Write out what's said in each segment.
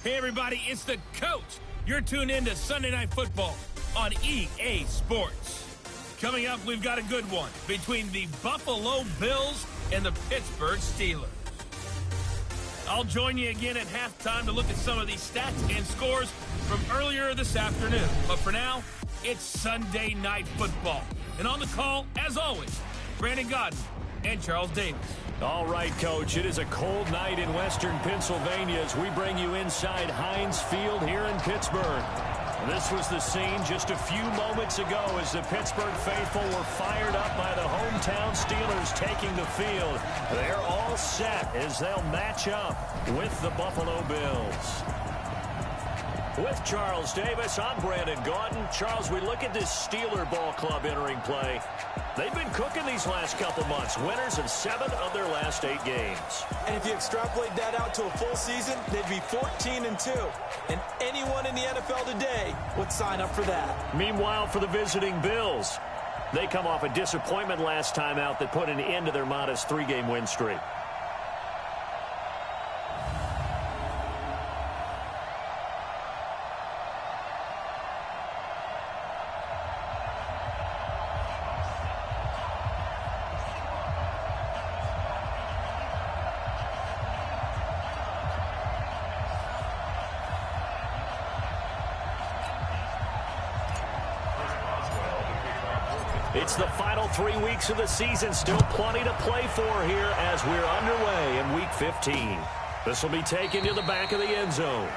Hey, everybody, it's the coach. You're tuned in to Sunday Night Football on EA Sports. Coming up, we've got a good one between the Buffalo Bills and the Pittsburgh Steelers. I'll join you again at halftime to look at some of these stats and scores from earlier this afternoon. But for now, it's Sunday Night Football. And on the call, as always, Brandon Godden and Charles Davis. All right, Coach, it is a cold night in western Pennsylvania as we bring you inside Heinz Field here in Pittsburgh. This was the scene just a few moments ago as the Pittsburgh faithful were fired up by the hometown Steelers taking the field. They're all set as they'll match up with the Buffalo Bills. With Charles Davis, I'm Brandon Gaudin. Charles, we look at this Steeler ball club entering play. They've been cooking these last couple months. Winners of 7 of their last 8 games. And if you extrapolate that out to a full season, they'd be 14-2. And anyone in the NFL today would sign up for that. Meanwhile, for the visiting Bills, they come off a disappointment last time out that put an end to their modest 3-game win streak. It's the final 3 weeks of the season. Still plenty to play for here as we're underway in Week 15. This will be taken to the back of the end zone.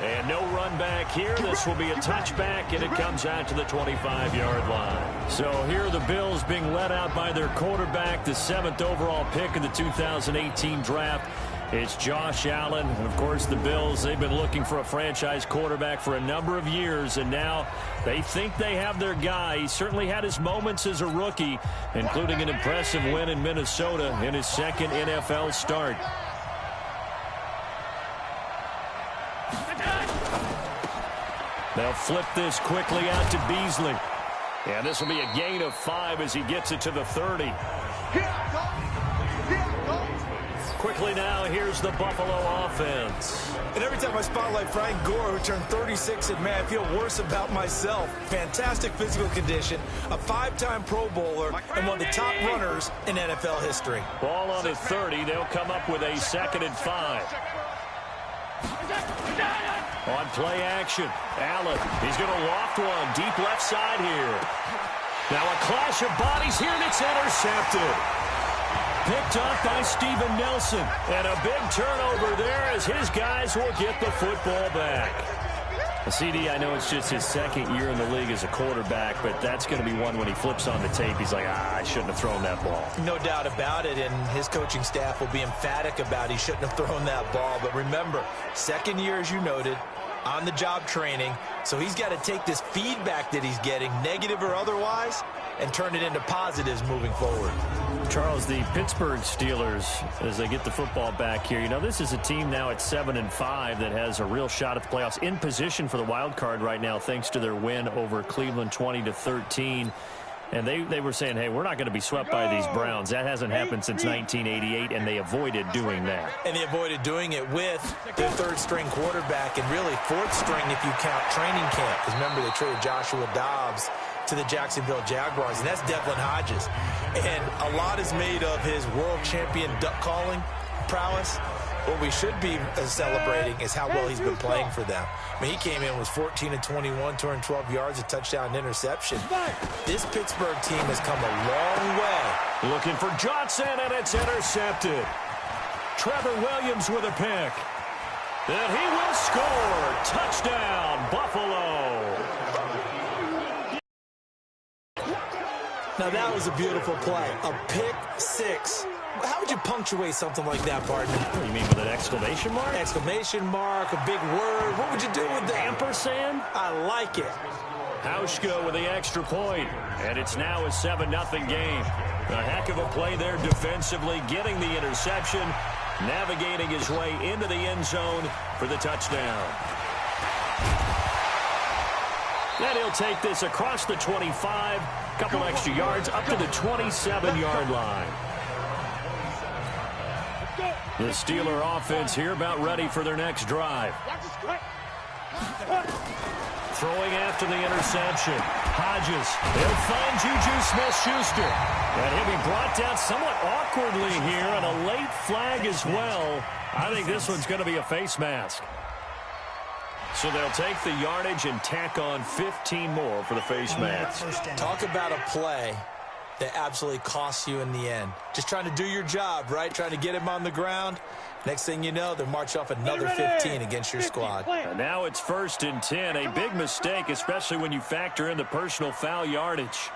And no run back here. This will be a touchback, and it comes out to the 25-yard line. So here are the Bills being led out by their quarterback, the 7th overall pick in the 2018 draft. It's Josh Allen. And, of course, the Bills, they've been looking for a franchise quarterback for a number of years, and now they think they have their guy. He certainly had his moments as a rookie, including an impressive win in Minnesota in his second NFL start. They'll flip this quickly out to Beasley. And this will be a gain of 5 as he gets it to the 30. Quickly now, here's the Buffalo offense. And every time I spotlight Frank Gore, who turned 36, and man, I feel worse about myself. Fantastic physical condition, a 5-time Pro Bowler, and one of the top runners in NFL history. Ball on the 30. They'll come up with a 2nd and 5. On play action, Allen. He's going to loft one deep left side here. Now a clash of bodies here, and it's intercepted. Picked off by Steven Nelson. And a big turnover there as his guys will get the football back. CD, I know it's just his 2nd year in the league as a quarterback, but that's going to be one when he flips on the tape. He's like, I shouldn't have thrown that ball. No doubt about it, and his coaching staff will be emphatic about he shouldn't have thrown that ball. But remember, 2nd year, as you noted, on-the-job training, so he's got to take this feedback that he's getting, negative or otherwise, and turn it into positives moving forward. Charles, the Pittsburgh Steelers, as they get the football back here, you know, this is a team now at 7-5 that has a real shot at the playoffs, in position for the wild card right now thanks to their win over Cleveland 20-13. And they were saying, hey, we're not going to be swept by these Browns. That hasn't happened since 1988, and they avoided doing that. And they avoided doing it with their 3rd-string quarterback and really 4th string if you count training camp. Because remember, they traded Joshua Dobbs to the Jacksonville Jaguars, and that's Devlin Hodges. And a lot is made of his world champion duck calling prowess. What we should be celebrating is how well he's been playing for them. I mean, he came in, was 14-21, 212 yards, a touchdown, interception. This Pittsburgh team has come a long way. Looking for Johnson, and it's intercepted. Trevor Williams with a pick. And he will score. Touchdown, Buffalo. Now, that was a beautiful play. A pick 6. How would you punctuate something like that, partner? You mean with an exclamation mark? Exclamation mark, a big word. What would you do with that? Ampersand? I like it. Hauschka with the extra point. And it's now a 7-0 game. A heck of a play there defensively, getting the interception, navigating his way into the end zone for the touchdown. Then he'll take this across the 25, couple extra yards up to the 27-yard line. The Steeler offense here about ready for their next drive. Throwing after the interception. Hodges. He'll find Juju Smith-Schuster. And he'll be brought down somewhat awkwardly here, and a late flag as well. I think this one's going to be a face mask. So they'll take the yardage and tack on 15 more for the face mask. Talk about a play that absolutely costs you in the end. Just trying to do your job, right? Trying to get him on the ground. Next thing you know, they'll march off another 15 against your squad. And now it's 1st and 10. A big mistake, especially when you factor in the personal foul yardage.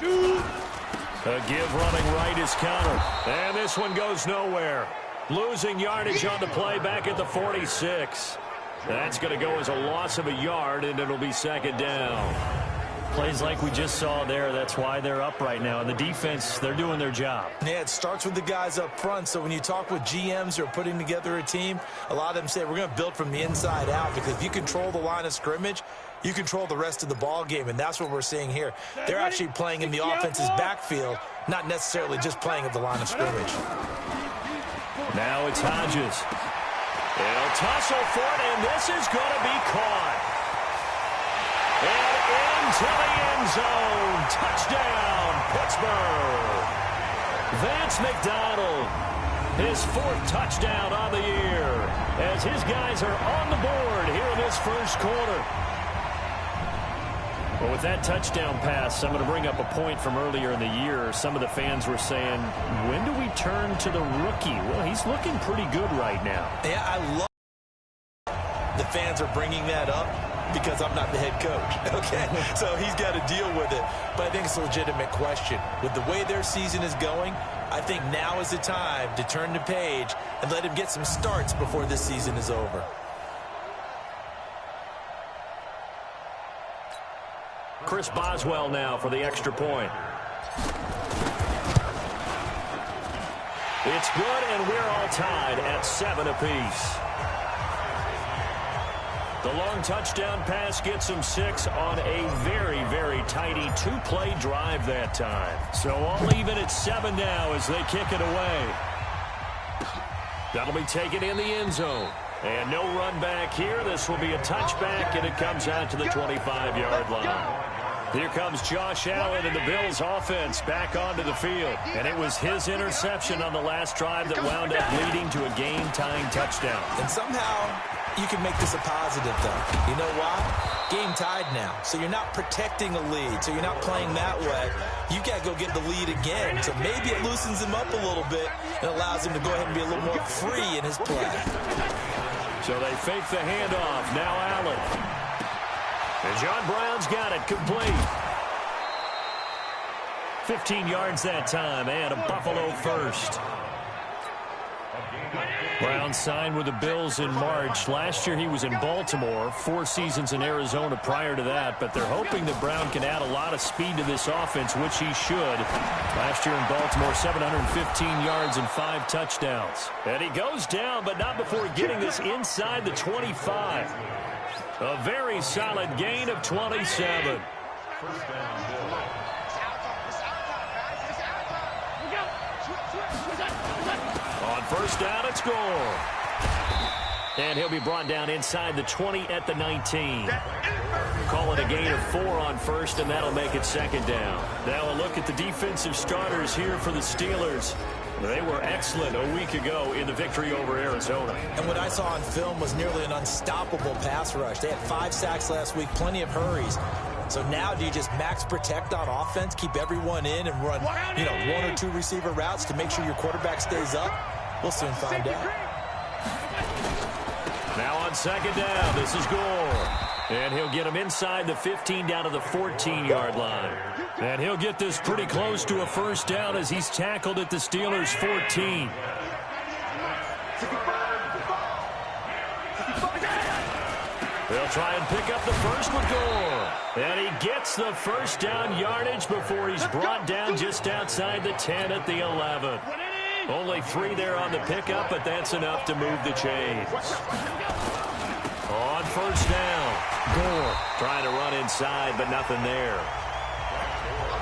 A give running right is countered. And this one goes nowhere. Losing yardage on the play back at the 46. That's going to go as a loss of a yard, and it'll be 2nd down. Plays like we just saw there. That's why they're up right now. And the defense, they're doing their job. Yeah, it starts with the guys up front. So when you talk with GMs who are putting together a team, a lot of them say we're going to build from the inside out, because if you control the line of scrimmage, you control the rest of the ball game, and that's what we're seeing here. They're actually playing in the offense's backfield, not necessarily just playing at the line of scrimmage. Now it's Hodges. He'll tussle for it, and this is going to be caught. And into the end zone. Touchdown, Pittsburgh. Vance McDonald, his 4th touchdown on the year, as his guys are on the board here in this first quarter. Well, with that touchdown pass, I'm going to bring up a point from earlier in the year. Some of the fans were saying, when do we turn to the rookie? Well, he's looking pretty good right now. Yeah, I love the fans are bringing that up, because I'm not the head coach, okay? So he's got to deal with it. But I think it's a legitimate question. With the way their season is going, I think now is the time to turn the page and let him get some starts before this season is over. Chris Boswell now for the extra point. It's good, and we're all tied at 7 apiece. The long touchdown pass gets him 6 on a very, very tidy 2-play drive that time. So all even at 7 now as they kick it away. That'll be taken in the end zone. And no run back here. This will be a touchback, and it comes out to the 25-yard line. Here comes Josh Allen and the Bills offense back onto the field. And it was his interception on the last drive that wound up leading to a game-tying touchdown. And somehow you can make this a positive, though. You know why? Game tied now. So you're not protecting a lead. So you're not playing that way. You got to go get the lead again. So maybe it loosens him up a little bit and allows him to go ahead and be a little more free in his play. So they fake the handoff. Now Allen. And John Brown's got it complete. 15 yards that time, and a Buffalo first. Brown signed with the Bills in March. Last year he was in Baltimore, 4 seasons in Arizona prior to that, but they're hoping that Brown can add a lot of speed to this offense, which he should. Last year in Baltimore, 715 yards and 5 touchdowns. And he goes down, but not before getting this inside the 25. A very solid gain of 27. On first down, it's Gore. And he'll be brought down inside the 20 at the 19. Call it a gain of 4 on first, and that'll make it 2nd down. Now a look at the defensive starters here for the Steelers. They were excellent a week ago in the victory over Arizona. And what I saw on film was nearly an unstoppable pass rush. They had 5 sacks last week, plenty of hurries. So now do you just max protect on offense, keep everyone in, and run, 1 or 2 receiver routes to make sure your quarterback stays up? We'll soon find out. Now on 2nd down, this is Gore. And he'll get him inside the 15 down to the 14-yard line. And he'll get this pretty close to a first down as he's tackled at the Steelers' 14. They'll try and pick up the first with Gore. And he gets the first down yardage before he's brought down just outside the 10 at the 11. Only 3 there on the pickup, but that's enough to move the chains. On first down, Gore trying to run inside, but nothing there.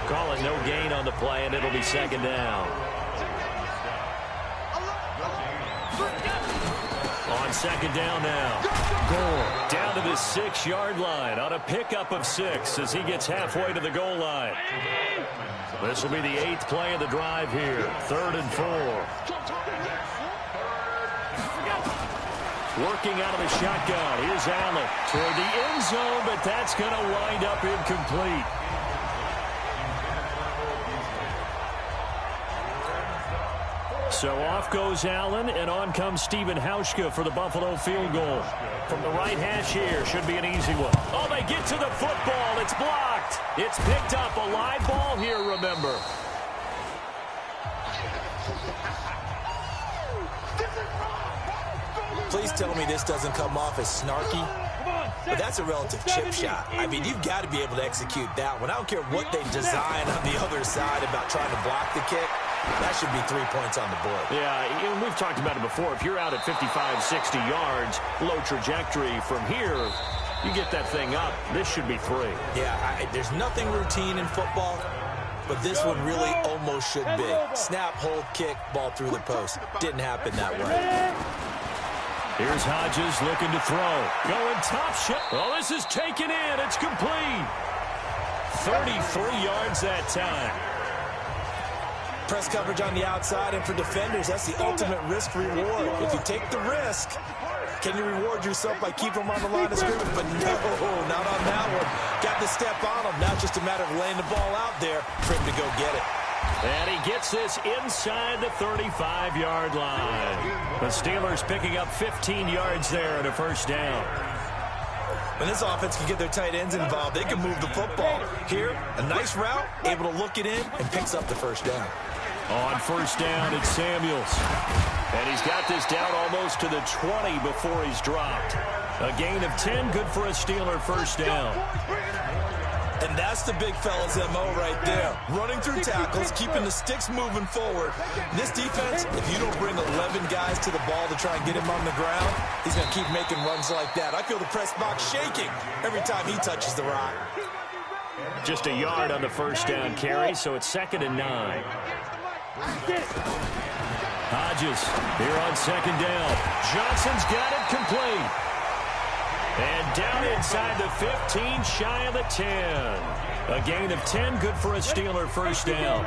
Call it no gain on the play, and it'll be 2nd down. on second down now. Gore down to the 6-yard line on a pickup of 6 as he gets halfway to the goal line. This will be the 8th play of the drive here. 3rd and 4. Working out of the shotgun. Here's Allen toward the end zone, but that's going to wind up incomplete. So off goes Allen, and on comes Stephen Hauschka for the Buffalo field goal. From the right hash here, should be an easy one. Oh, they get to the football. It's blocked. It's picked up. A live ball here, remember. Please tell me this doesn't come off as snarky. But that's a relative chip shot. I mean, you've got to be able to execute that one. I don't care what they design on the other side about trying to block the kick. That should be 3 points on the board. Yeah, we've talked about it before. If you're out at 55, 60 yards, low trajectory from here, you get that thing up. This should be 3. Yeah, there's nothing routine in football, but this one really almost should be. Snap, hold, kick, ball through the post. Didn't happen that way. Here's Hodges looking to throw. Going top shot. Oh, this is taken in. It's complete. 33 yards that time. Press coverage on the outside, and for defenders, that's the ultimate risk-reward. If you take the risk, can you reward yourself by keeping them on the line of scrimmage? But no, not on that one. Got the step on him. Now it's just a matter of laying the ball out there for him to go get it. And he gets this inside the 35-yard line. The Steelers picking up 15 yards there at a first down. When this offense can get their tight ends involved, they can move the football. Here, a nice route, able to look it in, and picks up the first down. On first down, it's Samuels. And he's got this down almost to the 20 before he's dropped. A gain of 10, good for a Steeler first down. And that's the big fella's MO right there. Running through tackles, keeping the sticks moving forward. This defense, if you don't bring 11 guys to the ball to try and get him on the ground, he's going to keep making runs like that. I feel the press box shaking every time he touches the rock. Just a yard on the first down carry, so it's 2nd and 9. Hodges here on second down. Johnson's got it complete. And down inside the 15, shy of the 10. A gain of 10, good for a Steeler first down.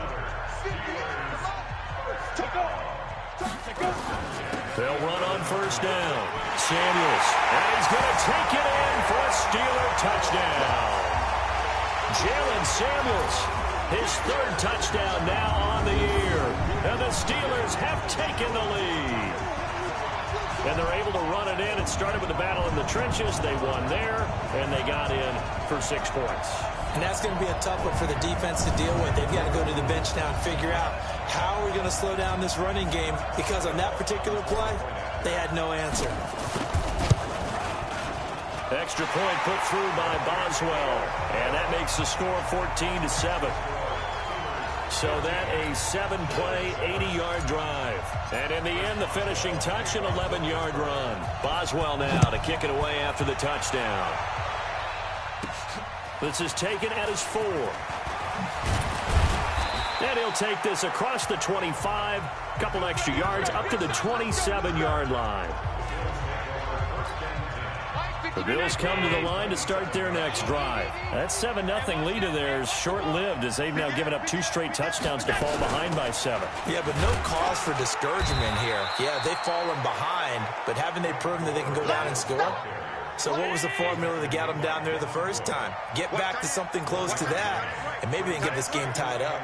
They'll run on first down. Samuels, and he's going to take it in for a Steeler touchdown. Jalen Samuels, his 3rd touchdown now on the year. And the Steelers have taken the lead. And they're able to run it in. It started with the battle in the trenches. They won there, and they got in for 6 points. And that's going to be a tough one for the defense to deal with. They've got to go to the bench now and figure out how are we going to slow down this running game, because on that particular play, they had no answer. Extra point put through by Boswell, and that makes the score 14-7. So that a 7-play, 80-yard drive. And in the end, the finishing touch, an 11-yard run. Boswell now to kick it away after the touchdown. This is taken at his 4. And he'll take this across the 25, couple extra yards, up to the 27-yard line. The Bills come to the line to start their next drive. That 7-0 lead of theirs short-lived as they've now given up 2 straight touchdowns to fall behind by 7. Yeah, but no cause for discouragement here. Yeah, they've fallen behind, but haven't they proven that they can go down and score? So what was the formula that got them down there the first time? Get back to something close to that, and maybe they can get this game tied up.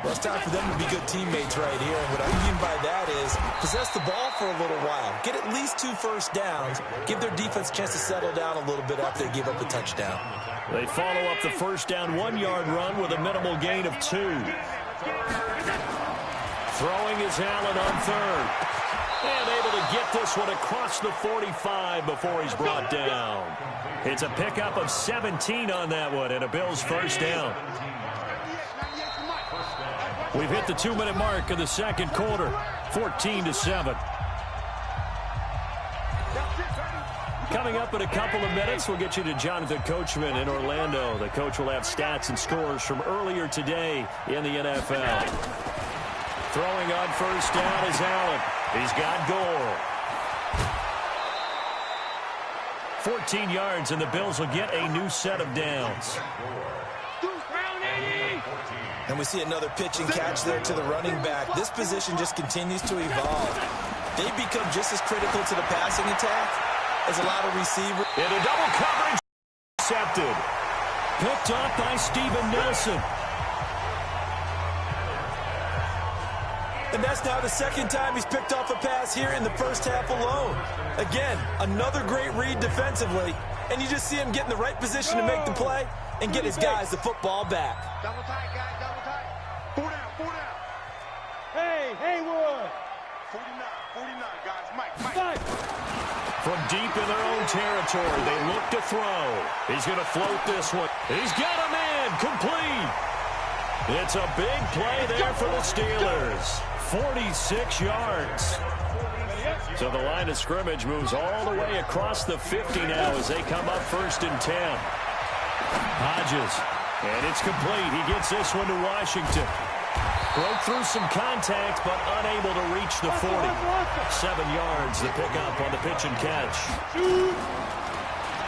Well, it's time for them to be good teammates right here. And what I mean by that is possess the ball for a little while. Get at least 2 first downs. Give their defense a chance to settle down a little bit after they give up a touchdown. They follow up the first down 1-yard run with a minimal gain of 2. Throwing is Allen on 3rd. And able to get this one across the 45 before he's brought down. It's a pickup of 17 on that one and a Bills first down. We've hit the 2-minute mark of the second quarter, 14-7. Coming up in a couple of minutes, we'll get you to Jonathan Coachman in Orlando. The coach will have stats and scores from earlier today in the NFL. Throwing on first down is Allen. He's got Gore. 14 yards, and the Bills will get a new set of downs. And we see another pitch and catch there to the running back. This position just continues to evolve. They become just as critical to the passing attack as a lot of receivers. Into double coverage. Intercepted. Picked off by Steven Nelson. And that's now the second time he's picked off a pass here in the first half alone. Again, another great read defensively. And you just see him get in the right position to make the play and get his guys the football back. Double tight, guys, double tight. 4 down. Hey, Haywood. 49, guys. Mike. From deep in their own territory, they look to throw. He's going to float this one. He's got him in. Complete. It's a big play there for the Steelers. 46 yards. So the line of scrimmage moves all the way across the 50 now as they come up 1st and 10. Hodges. And it's complete. He gets this one to Washington. Broke through some contact, but unable to reach the 40. 7 yards, the pickup on the pitch and catch.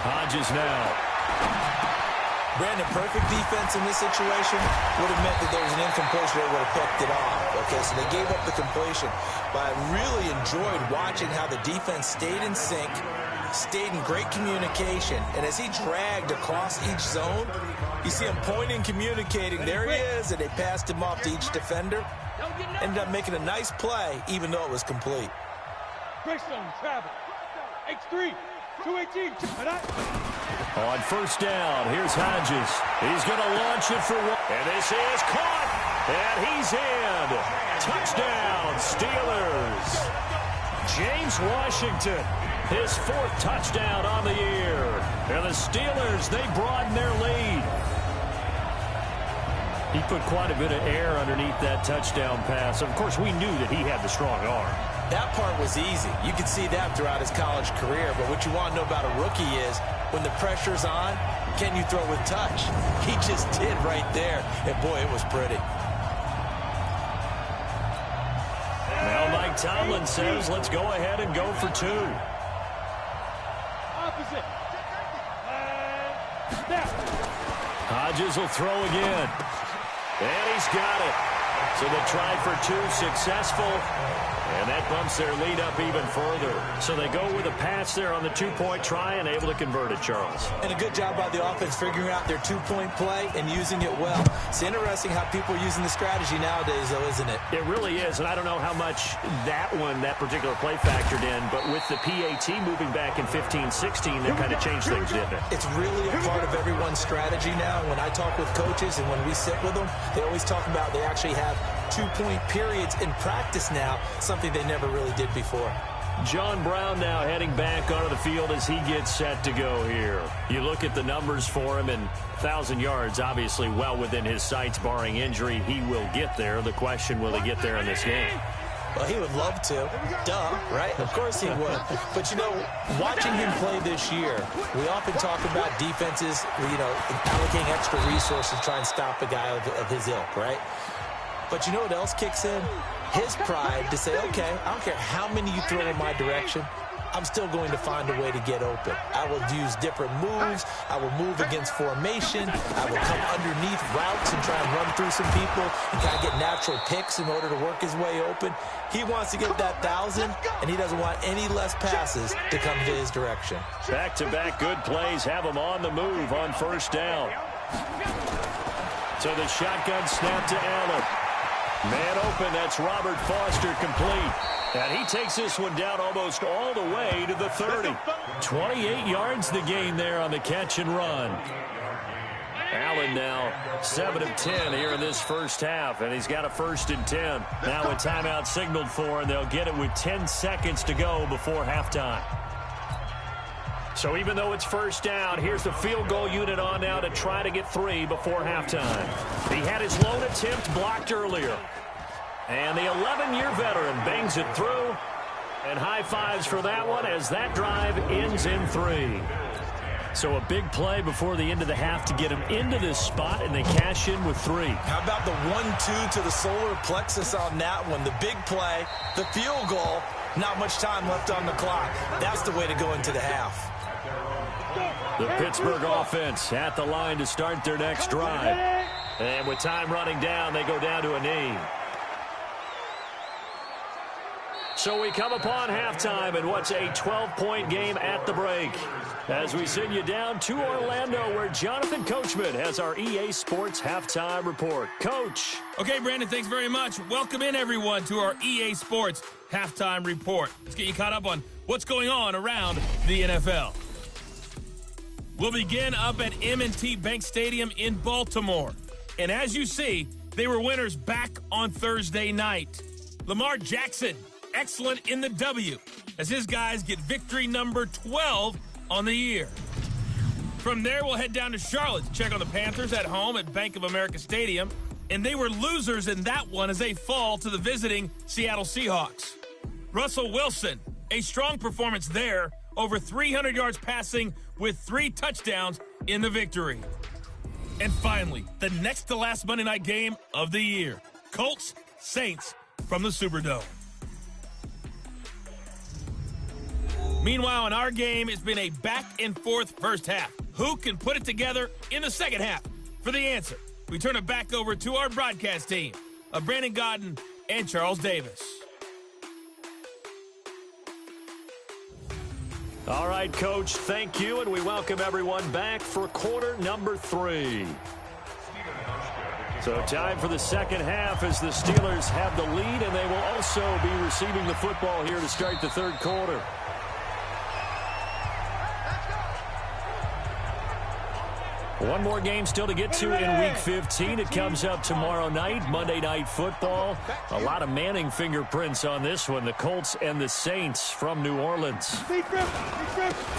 Hodges now. Brandon, perfect defense in this situation would have meant that there was an incompletion. They would have picked it off. Okay, so they gave up the completion. But I really enjoyed watching how the defense stayed in sync, stayed in great communication. And as he dragged across each zone, you see him pointing, communicating. There he is, and they passed him off to each defender. Ended up making a nice play, even though it was complete. Greystone, travel. X3, 218. On 1st down, here's Hodges. He's going to launch it for one. And this is caught. And he's in. Touchdown, Steelers. James Washington, his 4th touchdown on the year. And the Steelers, they broaden their lead. He put quite a bit of air underneath that touchdown pass. Of course, we knew that he had the strong arm. That part was easy. You could see that throughout his college career. But what you want to know about a rookie is when the pressure's on, can you throw with touch? He just did right there. And, boy, it was pretty. Now Mike Tomlin says, let's go ahead and go for 2. Opposite. Hodges will throw again. And he's got it. So the try for 2 successful. And that bumps their lead up even further. So they go with a pass there on the 2-point try and able to convert it, Charles. And a good job by the offense figuring out their 2-point play and using it well. It's interesting how people are using the strategy nowadays, though, isn't it? It really is, and I don't know how much that particular play factored in, but with the PAT moving back in 15-16, that kind of changed things, didn't it? It's really a part of everyone's strategy now. When I talk with coaches and when we sit with them, they always talk about they actually have 2-point periods in practice now, something they never really did before. John Brown now heading back onto the field as he gets set to go here. You look at the numbers for him, and 1,000 yards obviously well within his sights, barring injury. He will get there. The question, will he get there in this game? Well, he would love to. Duh, right? Of course he would. But, you know, watching him play this year, we often talk about defenses, allocating extra resources to try and stop a guy of his ilk, right? But you know what else kicks in? His pride to say, okay, I don't care how many you throw in my direction, I'm still going to find a way to get open. I will use different moves. I will move against formation. I will come underneath routes and try and run through some people and kind of get natural picks in order to work his way open. He wants to get that 1,000, and he doesn't want any less passes to come to his direction. Back-to-back good plays have him on the move on 1st down. So the shotgun snap to Allen. Man open, that's Robert Foster complete. And he takes this one down almost all the way to the 30. 28 yards the gain there on the catch and run. Allen now 7 of 10 here in this first half, and he's got a 1st and 10. Now a timeout signaled for, and they'll get it with 10 seconds to go before halftime. So even though it's 1st down, here's the field goal unit on now to try to get 3 before halftime. He had his lone attempt blocked earlier. And the 11-year veteran bangs it through. And high fives for that one as that drive ends in 3. So a big play before the end of the half to get him into this spot, and they cash in with 3. How about the 1-2 to the solar plexus on that one? The big play, the field goal, not much time left on the clock. That's the way to go into the half. The Pittsburgh offense at the line to start their next drive. And with time running down, they go down to a knee. So we come upon halftime in what's a 12-point game at the break. As we send you down to Orlando, where Jonathan Coachman has our EA Sports Halftime Report. Coach. Okay, Brandon, thanks very much. Welcome in, everyone, to our EA Sports Halftime Report. Let's get you caught up on what's going on around the NFL. We'll begin up at M&T Bank Stadium in Baltimore. And as you see, they were winners back on Thursday night. Lamar Jackson, excellent in the W, as his guys get victory number 12 on the year. From there, we'll head down to Charlotte to check on the Panthers at home at Bank of America Stadium. And they were losers in that one as they fall to the visiting Seattle Seahawks. Russell Wilson, a strong performance there, over 300 yards passing with 3 touchdowns in the victory. And finally, the next to last Monday night game of the year, Colts Saints from the Superdome. Meanwhile, in our game, it's been a back-and-forth first half. Who can put it together in the second half? For the answer, we turn it back over to our broadcast team of Brandon Godden and Charles Davis. All right, Coach, thank you, and we welcome everyone back for quarter number 3. So time for the second half as the Steelers have the lead, and they will also be receiving the football here to start the third quarter. One more game still to get to in Week 15. It comes up tomorrow night, Monday Night Football. A lot of Manning fingerprints on this one, the Colts and the Saints from New Orleans.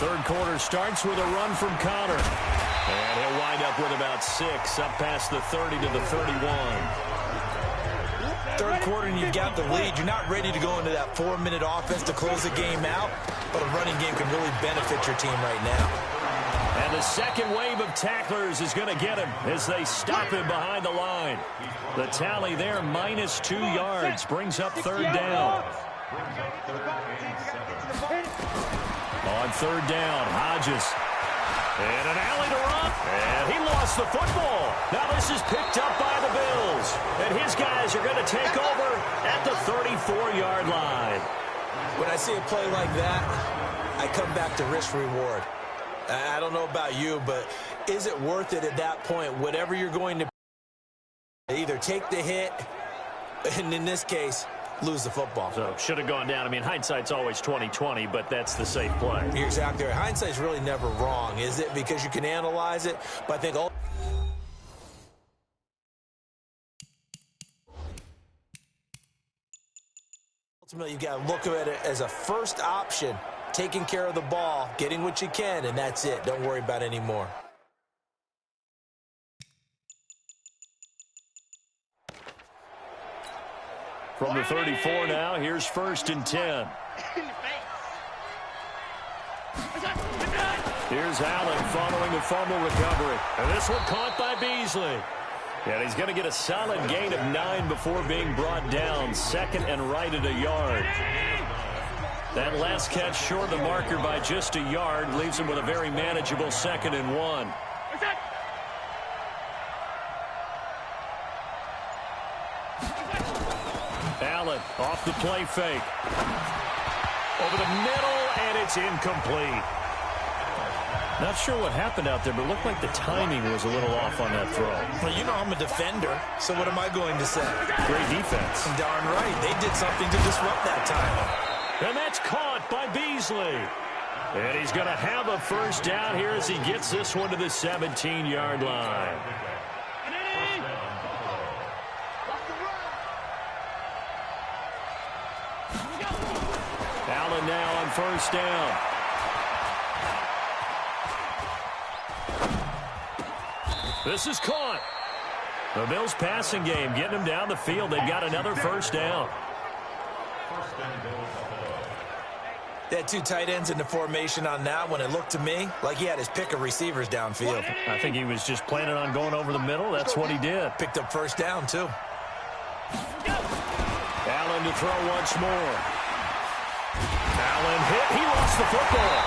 Third quarter starts with a run from Connor. And he'll wind up with about 6, up past the 30 to the 31. Third quarter and you've got the lead. You're not ready to go into that 4-minute offense to close the game out, but a running game can really benefit your team right now. And the second wave of tacklers is going to get him as they stop him behind the line. The tally there, -2 yards, brings up third down. On third down, Hodges. And an alley to run. And he lost the football. Now this is picked up by the Bills. And his guys are going to take over at the 34-yard line. When I see a play like that, I come back to risk-reward. I don't know about you, but is it worth it at that point, whatever you're going to either take the hit, and in this case, lose the football? So should have gone down. I mean, hindsight's always 20/20, but that's the safe play. You're exactly right. Hindsight's really never wrong, is it? Because you can analyze it, but I think ultimately, you've got to look at it as a first option. Taking care of the ball, getting what you can, and that's it. Don't worry about any more. From the 34 now, here's 1st and 10. Here's Allen following a fumble recovery. And this one caught by Beasley. And he's going to get a solid gain of 9 before being brought down. Second and right at a yard. That last catch short of the marker by just a yard leaves him with a very manageable 2nd and 1. Allen off the play fake. Over the middle, and it's incomplete. Not sure what happened out there, but it looked like the timing was a little off on that throw. Well, you know I'm a defender, so what am I going to say? Great defense. Darn right. They did something to disrupt that timing. And that's caught by Beasley. And he's going to have a first down here as he gets this one to the 17-yard line. Allen now on first down. This is caught. The Bills passing game getting them down the field. They've got another first down. They had 2 tight ends in the formation on that one. It looked to me like he had his pick of receivers downfield. I think he was just planning on going over the middle. That's what he did. Picked up first down, too. Allen to throw once more. Allen hit. He lost the football.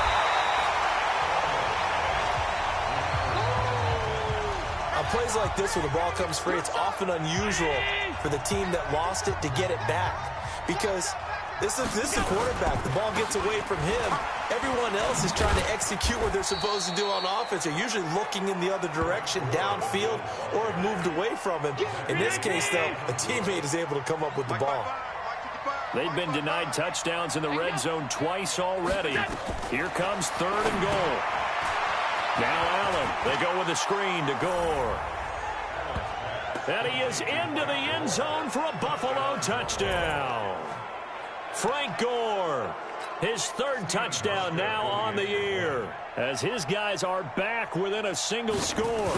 plays like this where the ball comes free, it's often unusual for the team that lost it to get it back. Because this is a quarterback. The ball gets away from him. Everyone else is trying to execute what they're supposed to do on offense. They're usually looking in the other direction, downfield, or have moved away from him. In this case, though, a teammate is able to come up with the ball. They've been denied touchdowns in the red zone twice already. Here comes 3rd and goal. Now Allen. They go with a screen to Gore. And he is into the end zone for a Buffalo touchdown. Frank Gore, his 3rd touchdown now on the year, as his guys are back within a single score.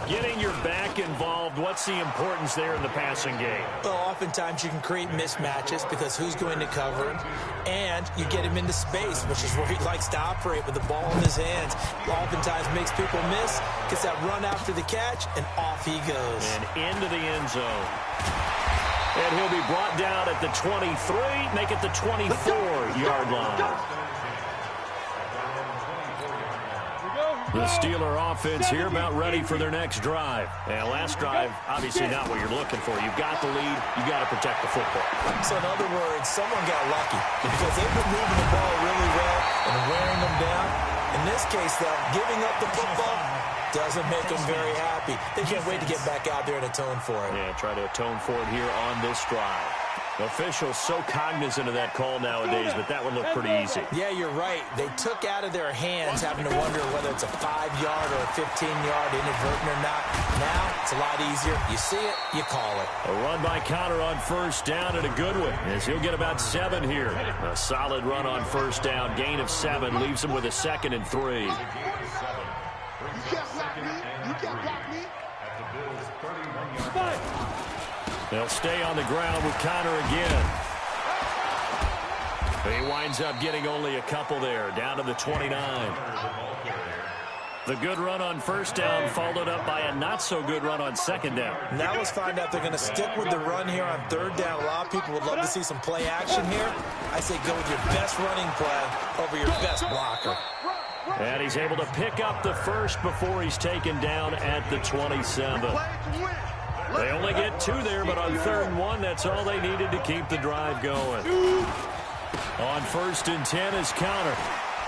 Getting your back involved, what's the importance there in the passing game? Well, oftentimes you can create mismatches because who's going to cover him, and you get him into space, which is where he likes to operate with the ball in his hands. Oftentimes makes people miss, gets that run after the catch, and off he goes. And into the end zone. And he'll be brought down at the 23, make it the 24-yard line. The Steeler offense here about ready for their next drive. And last drive, obviously not what you're looking for. You've got the lead. You've got to protect the football. So in other words, someone got lucky because they've been moving the ball really well and wearing them down. In this case, though, giving up the football doesn't make them very happy. They can't wait to get back out there and atone for it. Yeah, try to atone for it here on this drive. Officials so cognizant of that call nowadays, but that would look pretty easy. Yeah, you're right. They took out of their hands having to wonder whether it's a 5-yard or a 15-yard, inadvertent or not. Now, it's a lot easier. You see it, you call it. A run by Connor on 1st down and a good one, as he'll get about 7 here. A solid run on 1st down, gain of 7, leaves him with a 2nd and 3. You can't block me. You can't block me. At the Bills' 31-yard line. They'll stay on the ground with Connor again. He winds up getting only a couple there, down to the 29. The good run on 1st down followed up by a not-so-good run on 2nd down. Now let's find out they're going to stick with the run here on 3rd down. A lot of people would love to see some play action here. I say go with your best running play over your best blocker. And he's able to pick up the 1st before he's taken down at the 27. They only get 2 there, but on 3rd and 1, that's all they needed to keep the drive going. On 1st and 10 is Connor,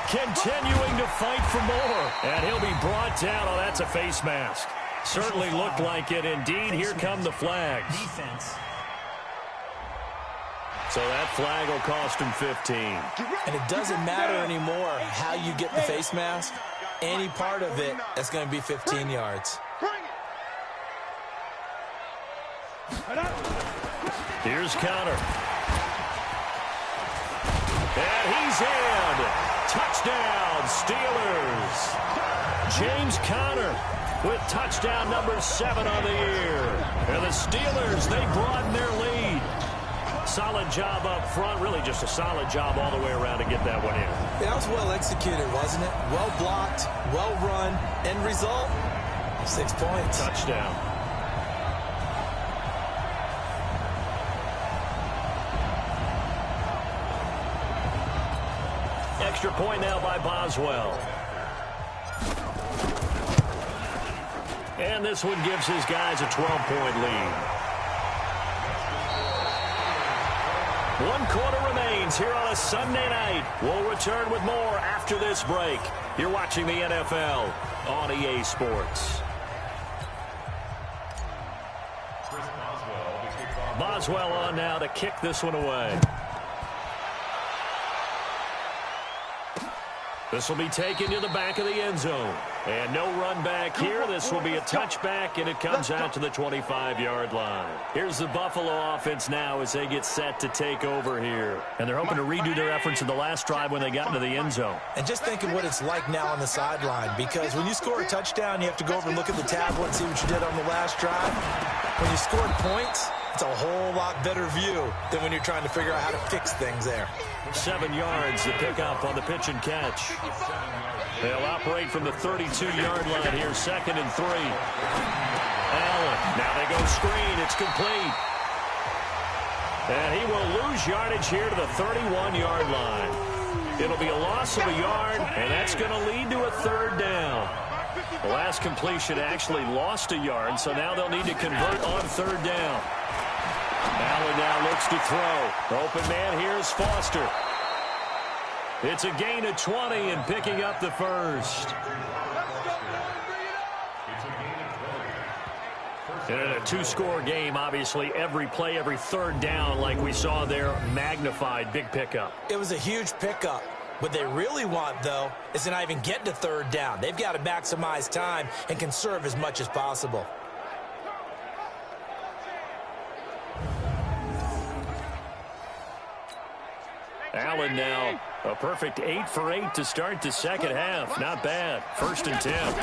continuing to fight for more. And he'll be brought down. Oh, that's a face mask. Certainly looked like it. Indeed, here come the flags. Defense. So that flag will cost him 15. And it doesn't matter anymore how you get the face mask. Any part of it, that's going to be 15 yards. Here's Connor. And he's in. Touchdown, Steelers. James Conner with touchdown number 7 on the year. And the Steelers, they broaden their lead. Solid job up front. Really just a solid job all the way around to get that one in. That was well executed, wasn't it? Well blocked, well run. End result, 6 points. Touchdown. Extra point now by Boswell. And this one gives his guys a 12-point lead. 1 quarter remains here on a Sunday night. We'll return with more after this break. You're watching the NFL on EA Sports. Boswell on now to kick this one away. This will be taken to the back of the end zone. And no run back here. This will be a touchback, and it comes out to the 25-yard line. Here's the Buffalo offense now as they get set to take over here. And they're hoping to redo their efforts in the last drive when they got into the end zone. And just think of what it's like now on the sideline, because when you score a touchdown, you have to go over and look at the tablet and see what you did on the last drive. When you scored points, it's a whole lot better view than when you're trying to figure out how to fix things there. 7 yards to pick up on the pitch and catch. They'll operate from the 32-yard line here, 2nd and 3. Allen, now they go screen. It's complete. And he will lose yardage here to the 31-yard line. It'll be a loss of a yard, and that's going to lead to a 3rd down. The last completion actually lost a yard, so now they'll need to convert on third down. Allen now looks to throw. Open man, here's Foster. It's a gain of 20 and picking up the first. And in a two-score game, obviously, every play, every third down, like we saw there, magnified. Big pickup. It was a huge pickup. What they really want, though, is to not even get to third down. They've got to maximize time and conserve as much as possible. Allen now a perfect 8 for 8 to start the second half. Not bad. 1st and 10.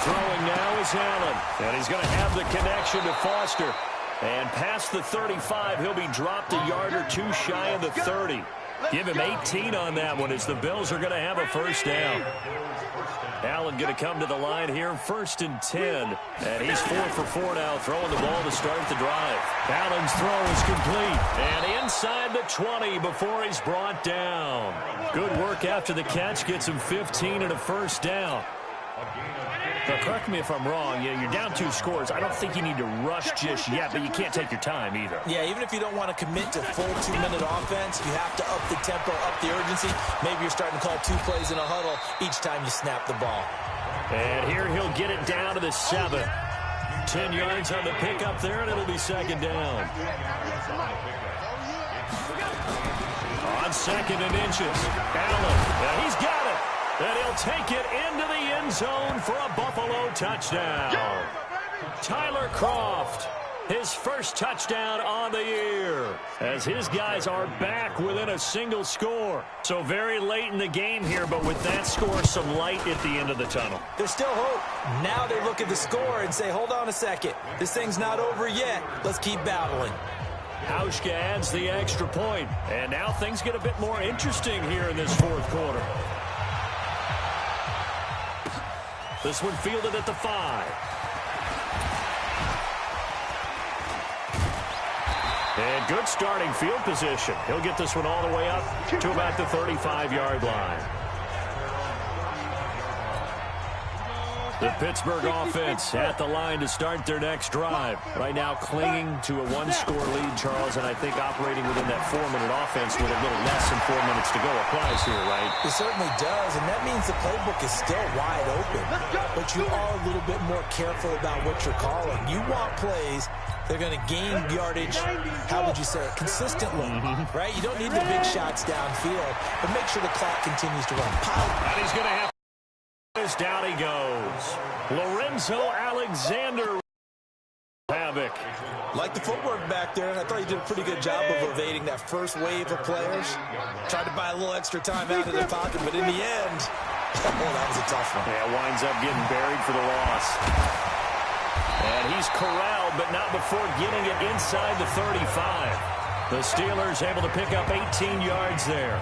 Throwing now is Allen. And he's going to have the connection to Foster. And past the 35, he'll be dropped a yard or two shy of the 30. Give him 18 on that one as the Bills are going to have a first down. Allen going to come to the line here, 1st and 10. And he's 4 for 4 now, throwing the ball to start the drive. Allen's throw is complete. And inside the 20 before he's brought down. Good work after the catch, gets him 15 and a first down. Now, correct me if I'm wrong. Yeah, you're down 2 scores. I don't think you need to rush just yet, but you can't take your time either. Yeah, even if you don't want to commit to full 2-minute offense, you have to up the tempo, up the urgency. Maybe you're starting to call 2 plays in a huddle each time you snap the ball. And here he'll get it down to the 7. 10 yards on the pickup there, and it'll be second down. On 2nd and inches. Allen, and he's got it. And he'll take it into the end zone for a Buffalo touchdown. Tyler Kroft, his first touchdown on the year, as his guys are back within a single score. So very late in the game here, but with that score, some light at the end of the tunnel. There's still hope. Now they look at the score and say, hold on a second. This thing's not over yet. Let's keep battling. Hauschka adds the extra point, and now things get a bit more interesting here in this 4th quarter. This one fielded at the 5. And good starting field position. He'll get this one all the way up to about the 35-yard line. The Pittsburgh offense at the line to start their next drive. Right now clinging to a 1-score lead, Charles, and I think operating within that 4-minute offense with a little less than 4 minutes to go applies here, right? It certainly does, and that means the playbook is still wide open. But you are a little bit more careful about what you're calling. You want plays that are going to gain yardage, how would you say it, consistently, right? You don't need the big shots downfield, but make sure the clock continues to run. And he's going to have down he goes. Lorenzo Alexander. Havoc. Like the footwork back there, I thought he did a pretty good job of evading that first wave of players. Tried to buy a little extra time out of the pocket, but in the end, that was a tough one. Yeah, winds up getting buried for the loss. And he's corralled, but not before getting it inside the 35. The Steelers able to pick up 18 yards there.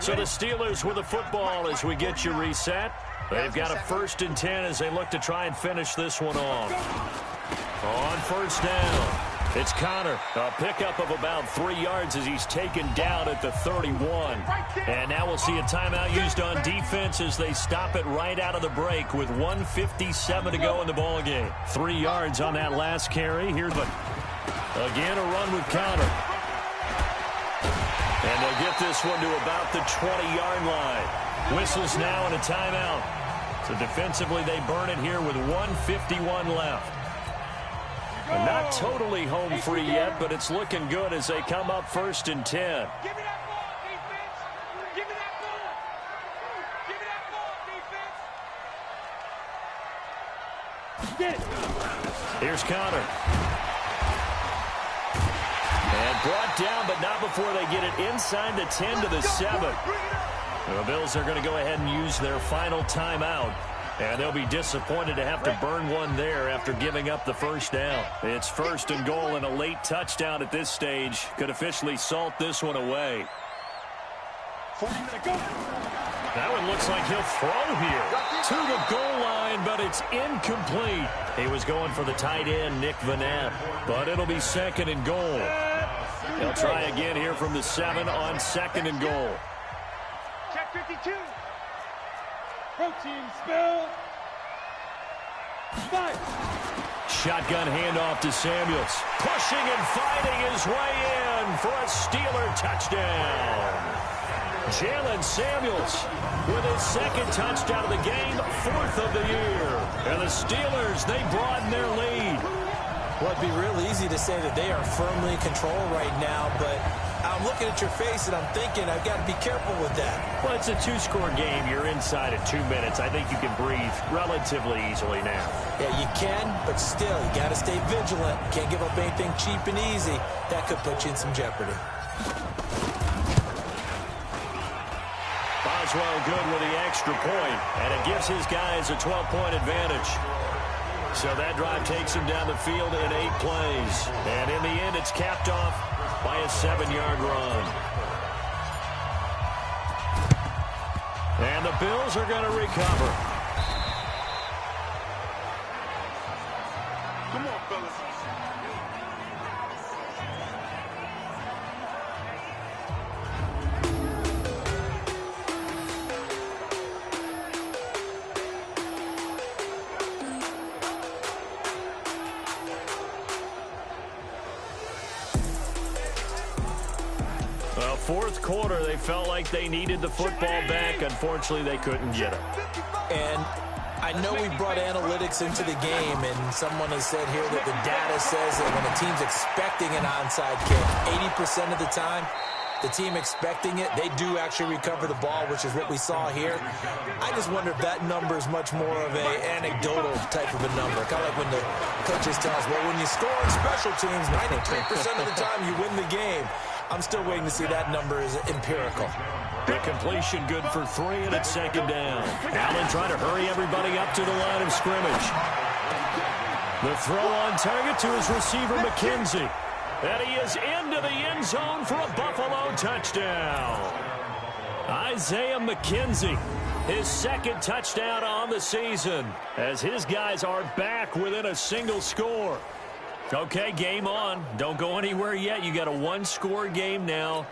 So the Steelers with the football as we get you reset. They've got a 1st and 10 as they look to try and finish this one off. On 1st down, it's Connor. A pickup of about 3 yards as he's taken down at the 31. And now we'll see a timeout used on defense as they stop it right out of the break with 1:57 to go in the ballgame. 3 yards on that last carry. Here's again a run with Connor. And they'll get this one to about the 20-yard line. Whistles now and a timeout. So defensively, they burn it here with 1:51 left. And not totally home free yet, but it's looking good as they come up 1st and 10. Give me that ball, defense. Give me that ball. Give me that ball, defense. Get it. Here's Connor. And brought down, but not before they get it inside the 10 to the 7. The Bills are going to go ahead and use their final timeout. And they'll be disappointed to have to burn one there after giving up the first down. It's 1st and goal, and a late touchdown at this stage could officially salt this one away. That one looks like he'll throw here to the goal line, but it's incomplete. He was going for the tight end, Nick Vanette, but it'll be 2nd and goal. They'll try again here from the 7 on 2nd and goal. Check 52. Protein spill. 5. Shotgun handoff to Samuels. Pushing and fighting his way in for a Steeler touchdown. Jalen Samuels with his 2nd touchdown of the game, 4th of the year. And the Steelers, they broaden their lead. Well, it'd be real easy to say that they are firmly in control right now, but I'm looking at your face and I'm thinking I've got to be careful with that. Well, it's a 2-score game. You're inside at 2 minutes. I think you can breathe relatively easily now. Yeah, you can, but still, you got to stay vigilant. Can't give up anything cheap and easy. That could put you in some jeopardy. Boswell good with the extra point, and it gives his guys a 12-point advantage. So that drive takes him down the field in 8 plays. And in the end, it's capped off by a 7-yard run. And the Bills are going to recover. Come on, fellas. Well, 4th quarter, they felt like they needed the football back. Unfortunately, they couldn't get it. And I know we brought analytics into the game, and someone has said here that the data says that when a team's expecting an onside kick, 80% of the time, the team expecting it, they do actually recover the ball, which is what we saw here. I just wonder if that number is much more of an anecdotal type of a number. Kind of like when the coaches tell us, well, when you score on special teams, 93% of the time you win the game. I'm still waiting to see that number is empirical. The completion good for 3, and it's 2nd down. Allen trying to hurry everybody up to the line of scrimmage. The throw on target to his receiver, McKenzie. And he is into the end zone for a Buffalo touchdown. Isaiah McKenzie, his 2nd touchdown on the season, as his guys are back within a single score. Okay, game on. Don't go anywhere yet. You got a 1-score game now.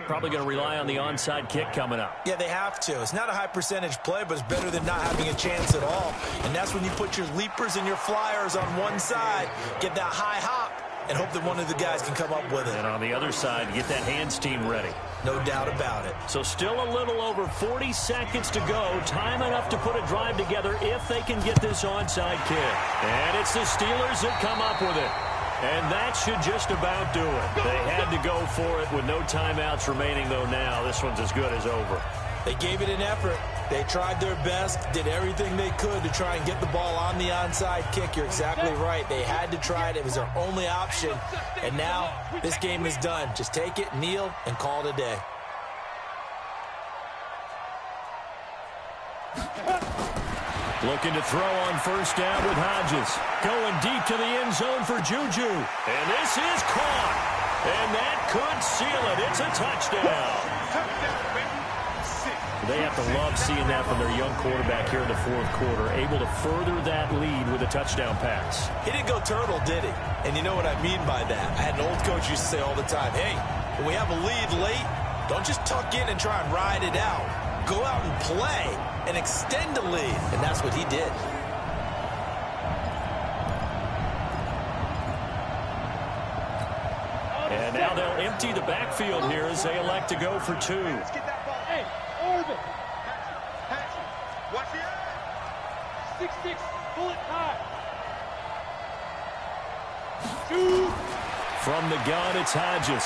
Probably going to rely on the onside kick coming up. Yeah, they have to. It's not a high percentage play, but it's better than not having a chance at all. And that's when you put your leapers and your flyers on one side, get that high hop, and hope that one of the guys can come up with it. And on the other side, get that hands team ready. No doubt about it. So still a little over 40 seconds to go. Time enough to put a drive together if they can get this onside kick. And it's the Steelers that come up with it. And that should just about do it. They had to go for it with no timeouts remaining, though now. This one's as good as over. They gave it an effort. They tried their best, did everything they could to try and get the ball on the onside kick. You're exactly right. They had to try it. It was their only option. And now this game is done. Just take it, kneel, and call it a day. Looking to throw on 1st down with Hodges. Going deep to the end zone for Juju. And this is caught. And that could seal it. It's a touchdown. They have to love seeing that from their young quarterback here in the 4th quarter, able to further that lead with a touchdown pass. He didn't go turtle, did he? And you know what I mean by that. I had an old coach used to say all the time, hey, when we have a lead late, don't just tuck in and try and ride it out. Go out and play and extend the lead. And that's what he did. And now they'll empty the backfield here as they elect to go for 2. Let's get that ball. Hey, Orbit. Patch it. Watch it. 6-6. Pull it high. 2. From the gun, it's Hodges.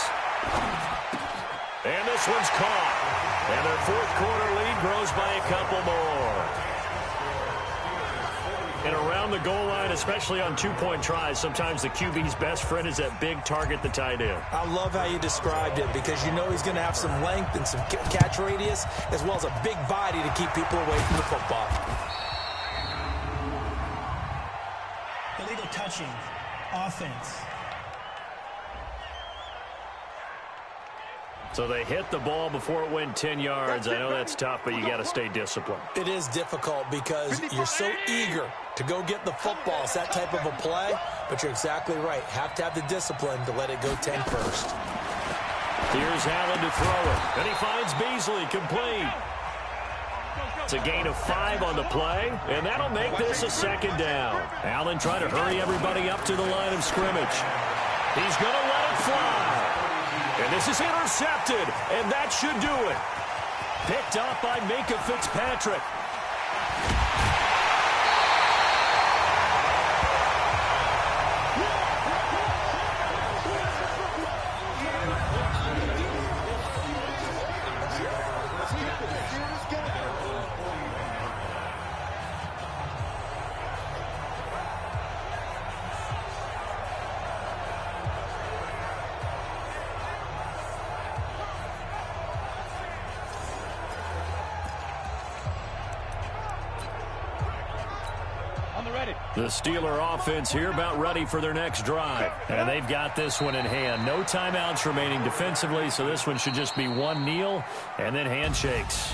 And this one's caught. And their 4th quarter lead grows by a couple more. And around the goal line, especially on 2-point tries, sometimes the QB's best friend is that big target, the tight end. I love how you described it because you know he's going to have some length and some catch radius as well as a big body to keep people away from the football. Illegal touching. Offense. So they hit the ball before it went 10 yards. I know that's tough, but you got to stay disciplined. It is difficult because you're so eager to go get the football. It's that type of a play, but you're exactly right. Have to have the discipline to let it go 10 first. Here's Allen to throw it, and he finds Beasley complete. It's a gain of 5 on the play, and that'll make this a second down. Allen trying to hurry everybody up to the line of scrimmage. He's going to let it fly. And this is intercepted, and that should do it. Picked up by Minkah Fitzpatrick. The Steeler offense here about ready for their next drive. And they've got this one in hand. No timeouts remaining defensively, so this one should just be one kneel and then handshakes.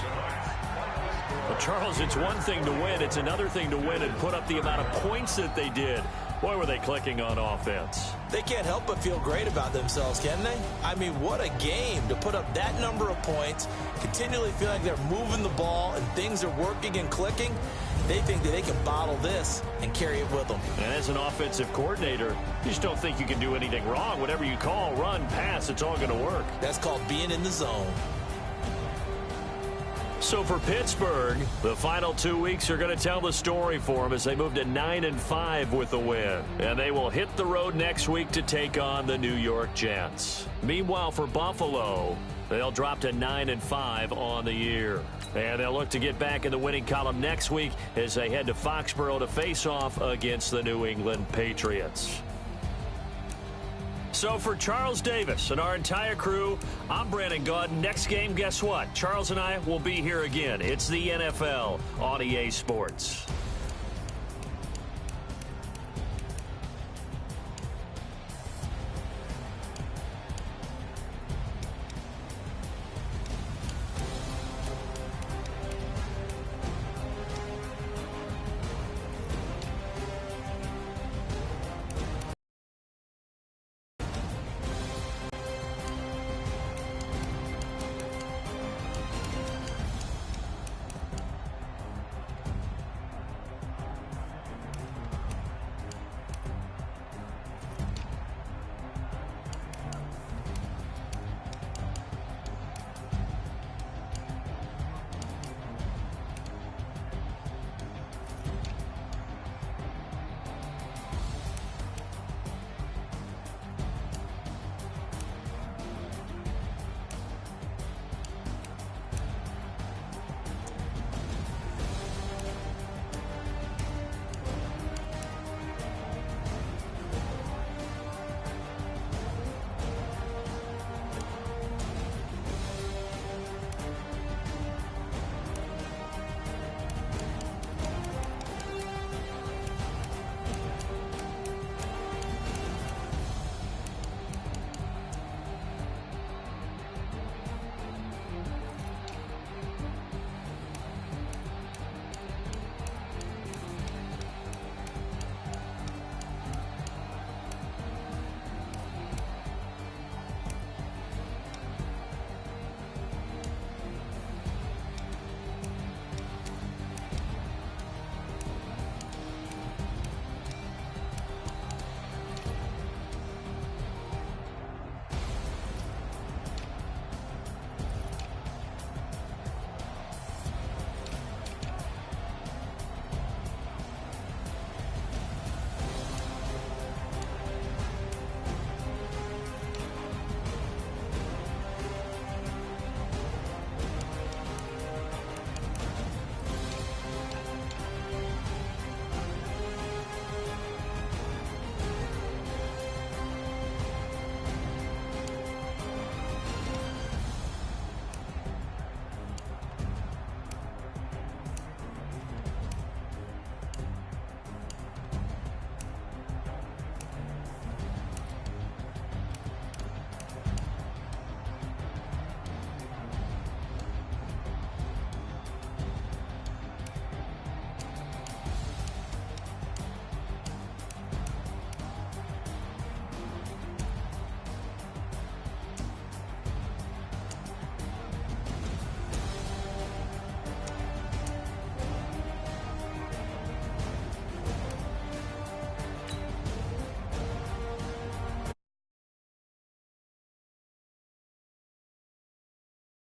Well, Charles, it's one thing to win. It's another thing to win and put up the amount of points that they did. Boy, were they clicking on offense. They can't help but feel great about themselves, can they? I mean, what a game to put up that number of points, continually feel like they're moving the ball and things are working and clicking. They think that they can bottle this and carry it with them. And as an offensive coordinator, you just don't think you can do anything wrong. Whatever you call, run, pass, it's all going to work. That's called being in the zone. So for Pittsburgh, the final 2 weeks are going to tell the story for them as they move to 9-5 with the win. And they will hit the road next week to take on the New York Jets. Meanwhile, for Buffalo, they'll drop to 9-5 on the year. And they'll look to get back in the winning column next week as they head to Foxborough to face off against the New England Patriots. So for Charles Davis and our entire crew, I'm Brandon Gaudin. Next game, guess what? Charles and I will be here again. It's the NFL on EA Sports.